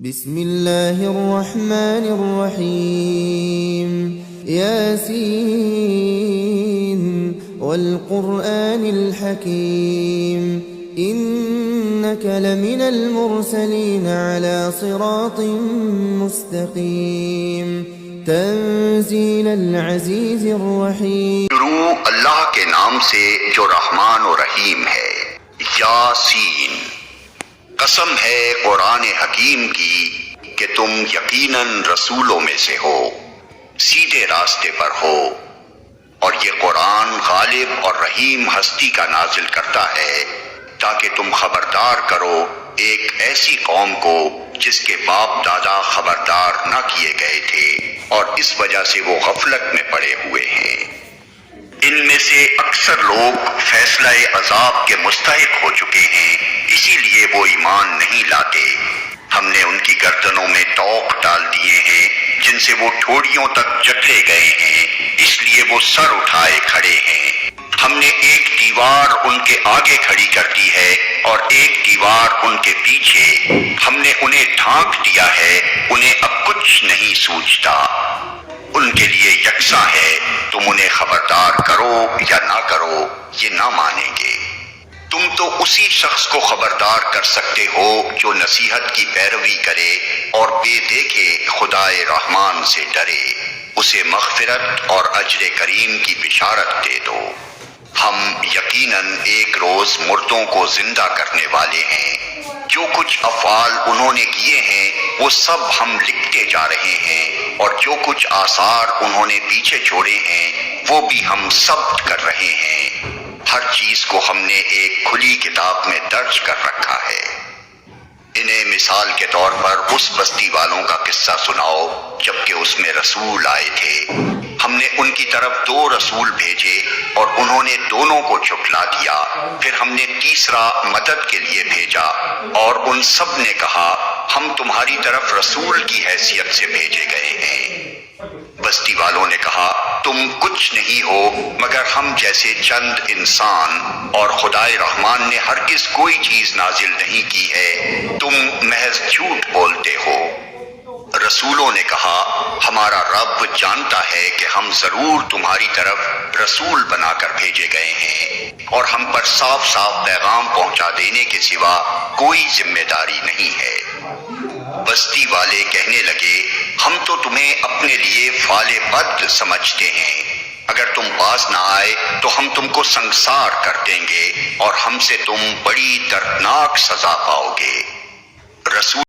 بسم اللہ الرحمن الرحیم یاسین والقرآن الحکیم انک لمن المرسلین علی صراط مستقیم تنزیل العزیز الرحیم۔ شروع اللہ کے نام سے جو رحمان و رحیم ہے۔ یاسین، قسم ہے قرآن حکیم کی کہ تم یقیناً رسولوں میں سے ہو، سیدھے راستے پر ہو، اور یہ قرآن غالب اور رحیم ہستی کا نازل کرتا ہے تاکہ تم خبردار کرو ایک ایسی قوم کو جس کے باپ دادا خبردار نہ کیے گئے تھے اور اس وجہ سے وہ غفلت میں پڑے ہوئے ہیں۔ ان میں سے اکثر لوگ فیصلہ عذاب کے مستحق ہو چکے ہیں، اسی لیے وہ ایمان نہیں لاتے۔ ہم نے ان کی گردنوں میں طوق ڈال دیے ہیں جن سے وہ ٹھوڑیوں تک جکڑے گئے ہیں، اس لیے وہ سر اٹھائے کھڑے ہیں۔ ہم نے ایک دیوار ان کے آگے کھڑی کر دی ہے اور ایک دیوار ان کے پیچھے۔ ہم نے انہیں ڈھانک دیا ہے، انہیں اب کچھ نہیں سوچتا۔ ان کے لیے یکساں ہے، تم انہیں خبردار کرو یا نہ کرو، یہ نہ مانیں گے۔ تم تو اسی شخص کو خبردار کر سکتے ہو جو نصیحت کی پیروی کرے اور بے دیکھے خدائے رحمان سے ڈرے، اسے مغفرت اور اجر کریم کی بشارت دے دو۔ ہم یقیناً ایک روز مردوں کو زندہ کرنے والے ہیں، جو کچھ افعال انہوں نے کیے ہیں وہ سب ہم لکھتے جا رہے ہیں، اور جو کچھ آثار انہوں نے پیچھے چھوڑے ہیں وہ بھی ہم ثبت کر رہے ہیں۔ ہر چیز کو ہم نے ایک کھلی کتاب میں درج کر رکھا ہے۔ انہیں مثال کے طور پر اس بستی والوں کا قصہ سناؤ جبکہ اس میں رسول آئے تھے۔ ہم نے ان کی طرف 2 رسول بھیجے اور انہوں نے دونوں کو جھٹلا دیا، پھر ہم نے تیسرا مدد کے لیے بھیجا اور ان سب نے کہا ہم تمہاری طرف رسول کی حیثیت سے بھیجے گئے ہیں۔ بستی والوں نے کہا تم کچھ نہیں ہو مگر ہم جیسے چند انسان، اور خدائے رحمان نے ہرگز کوئی چیز نازل نہیں کی ہے، تم محض جھوٹ بولتے ہو۔ رسولوں نے کہا ہمارا رب جانتا ہے کہ ہم ضرور تمہاری طرف رسول بنا کر بھیجے گئے ہیں، اور ہم پر صاف صاف پیغام پہنچا دینے کے سوا کوئی ذمہ داری نہیں ہے۔ بستی والے کہنے لگے ہم تو تمہیں اپنے لیے فعال بد سمجھتے ہیں، اگر تم پاس نہ آئے تو ہم تم کو سنگسار کر دیں گے اور ہم سے تم بڑی دردناک سزا پاؤ گے۔ رسول